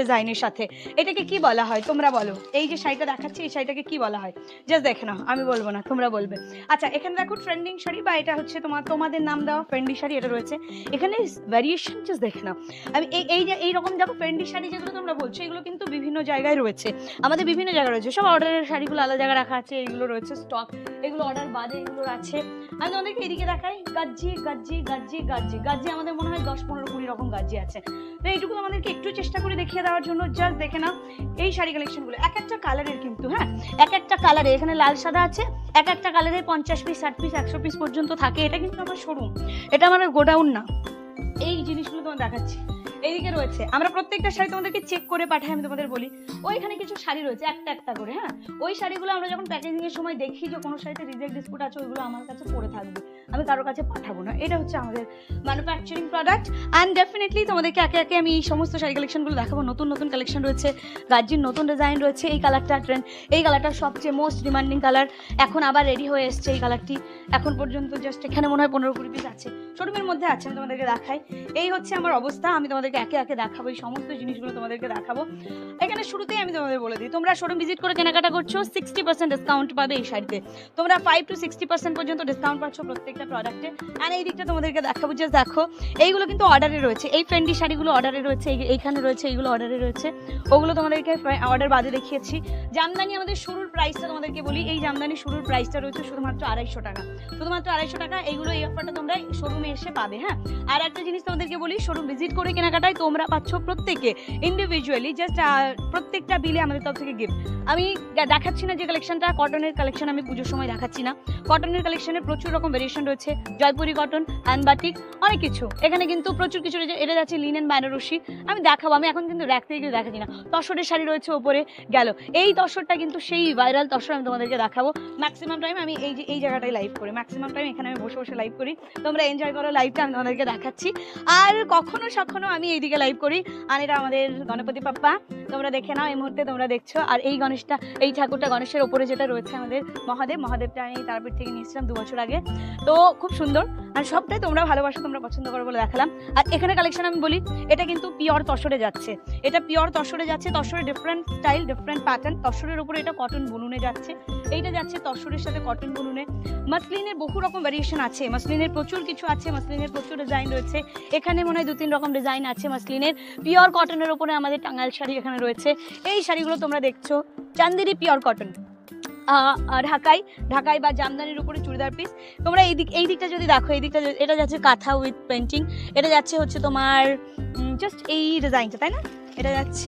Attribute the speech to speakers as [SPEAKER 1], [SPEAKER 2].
[SPEAKER 1] ডিজাইনের সাথে এটাকে কি বলা হয় তোমরা বলো? এই যে শাড়িটা দেখাচ্ছি এই শাড়িটাকে কি বলা হয়? জাস্ট দেখে নাও, আমি বলবো না, তোমরা বলবে। আচ্ছা, এখানে দেখো ট্রেন্ডিং শাড়ি, বা এটা হচ্ছে তোমাদের নাম দেওয়া ফ্রেন্ডি শাড়ি, এটা রয়েছে এখানে ভ্যারিয়েশন। জাস্ট দেখে নাও, আমি এই যে এইরকম দেখো ফ্রেন্ডি শাড়ি যেগুলো তোমরা বলছো, এগুলো কিন্তু বিভিন্ন জায়গায় রয়েছে, আমাদের বিভিন্ন জায়গায় রয়েছে। সব অর্ডারের শাড়িগুলো আলাদা জায়গায় রাখা আছে, এইগুলো রয়েছে স্টক, এগুলো অর্ডার বাদে এগুলো আছে। আমি তোমাদেরকে এদিকে দেখাই, গাজ্জি গাজ্জি গাজ্জি গাজ্জি গাজ্জি, আমাদের মনে হয় 10-15-20 রকম গাজ্জি আছে। তো এইটুকু আমাদেরকে একটু চেষ্টা করে দেখিয়ে দেওয়ার জন্য। জাস্ট দেখে নাও এই শাড়ি কালেকশনগুলো, এক একটা কালারের কিন্তু, হ্যাঁ এক একটা কালারে, এখানে লাল সাদা আছে, এক একটা কালারে 50 পিস 60 পিস 100 পিস পর্যন্ত থাকে। এটা কিন্তু আমার শোরুম, এটা আমার গোডাউন না। এই জিনিসগুলো তোমার দেখাচ্ছি, এইদিকে রয়েছে। আমরা প্রত্যেকটা শাড়ি তোমাদেরকে চেক করে পাঠাই, আমি তোমাদের বলি ওইখানে কিছু শাড়ি রয়েছে একটা একটা করে, হ্যাঁ ওই শাড়িগুলো আমরা যখন প্যাকেজিং এর সময় দেখি যে কোনো শাড়িতে রিজেক্ট ডিসপুট আছে, ওইগুলো আমার কাছে পড়ে থাকবে, আমি কারোর কাছে পাঠাবো না। এটা হচ্ছে আমাদের ম্যানুফ্যাকচারিং প্রোডাক্ট। অ্যান্ড ডেফিনেটলি তোমাদেরকে একে একে আমি এই সমস্ত শাড়ি কালেকশনগুলো দেখাবো। নতুন নতুন কালেকশন রয়েছে, গাজ্জির নতুন ডিজাইন রয়েছে। এই কালারটা ট্রেন্ড, এই কালারটা সবচেয়ে মোস্ট ডিমান্ডিং কালার, এখন আবার রেডি হয়ে এসছে এই কালারটি। এখন পর্যন্ত জাস্ট এখানে মনে হয় 15-20 পিস আছে, শোরুমের মধ্যে আছে, আমি তোমাদেরকে দেখাই। এই হচ্ছে আমার অবস্থা, আমি তোমাদেরকে একে একে দেখাবো, এই সমস্ত জিনিসগুলো তোমাদেরকে দেখাবো। এখানে শুরুতেই আমি তোমাদের বলে দিই, তোমরা শোরুম ভিজিট করে কেনাকাটা করছো 60% ডিসকাউন্ট পাবে এই শাড়িতে। তোমরা 5 to 60% পর্যন্ত ডিসকাউন্ট পাচ্ছ প্রত্যেকটা প্রোডাক্টে। আর এই দিকটা তোমাদেরকে দেখাবো, জাস্ট দেখো এইগুলো কিন্তু অর্ডারে রয়েছে, এই ফ্রেন্ডি শাড়িগুলো অর্ডারে রয়েছে, এইখানে রয়েছে, এইগুলো অর্ডারে রয়েছে, ওগুলো তোমাদেরকে অর্ডার বাদে দেখিয়েছি। জামদানি আমাদের শুরুর প্রাইসটা তোমাদেরকে বলি, এই জামদানি শুরুর প্রাইসটা রয়েছে শুধুমাত্র 250 টাকা, শুধুমাত্র 250 টাকা। এইগুলো এই অফারটা তোমরা শোরুমে এসে পাবে। হ্যাঁ, আর একটা জিনিস তোমাদেরকে বলি, শোরুম ভিজিট করে কেনাকাটায় তোমরা পাচ্ছ প্রত্যেকে ইন্ডিভিজুয়ালি জাস্ট প্রত্যেকটা বিলে আমাদের তরফ থেকে গিফট। আমি দেখাচ্ছি না যে কালেকশনটা কটনের কালেকশন, আমি পুজোর সময় দেখাচ্ছি না। কটনের কালেকশনে প্রচুর রকম ভেরিয়েশন রয়েছে, জয়পুরি কটন, হ্যান্ড বাটিক, অনেক কিছু। এখানে কিন্তু প্রচুর কিছু রয়েছে, এটা যাচ্ছে লিনেন বেনারসি, আমি দেখাবো, আমি এখন কিন্তু র্যাক থেকে দেখাচ্ছি না। তসরের শাড়ি রয়েছে ওপরে গেল, এই তসরটা কিন্তু সেই ভাইরাল তসর, আমি তোমাদেরকে দেখাবো। ম্যাক্সিমাম টাইম আমি এই জায়গাটায় লাইভ করি, ম্যাক্সিমাম টাইম এখানে আমি বসে বসে লাইভ করি, তোমরা এনজয় করো লাইভটা, আমি তোমাদেরকে দেখাচ্ছি। আর কখনো আমি এইদিকে লাইভ করি। আর এটা আমাদের গণপতি বাপ্পা, তোমরা দেখে নাও, এই মুহূর্তে তোমরা দেখছো। আর এই গণেশটা, এই ঠাকুরটা গণেশের ওপরে যেটা রয়েছে আমাদের মহাদেবটা আমি তারাপীঠ থেকে নিয়েছিলাম 2 বছর আগে, তো খুব সুন্দর। আর সবটাই তোমরা ভালোবাসো, তোমরা পছন্দ করো বলে দেখালাম। আর এখানে কালেকশন আমি বলি, এটা কিন্তু পিওর তসরে যাচ্ছে, এটা পিওর তসরে যাচ্ছে, তসরে ডিফারেন্ট স্টাইল ডিফারেন্ট প্যাটার্ন, তসরের উপরে এটা কটন বুনুনে যাচ্ছে, এইটা যাচ্ছে তসরের সাথে কটন বুনুনে। মাসলিনের বহু রকম ভ্যারিয়েশন আছে, মাসলিনের প্রচুর কিছু আছে, মাসলিনের প্রচুর ডিজাইন রয়েছে। এখানে মনে হয় 2-3 রকম ডিজাইন আছে মাসলিনের। পিওর কটনের উপরে আমাদের টাঙ্গাইল শাড়ি এখানে রয়েছে, এই শাড়িগুলো তোমরা দেখছো চান্দেরি পিওর কটন। ঢাকাই বা জামদানির উপরে চুড়িদার পিস। তোমরা এই দিকটা যদি দেখো, এই দিকটা এটা যাচ্ছে কাঁথা উইথ পেন্টিং, এটা যাচ্ছে হচ্ছে তোমার জাস্ট এই ডিজাইনটা, তাই না? এটা যাচ্ছে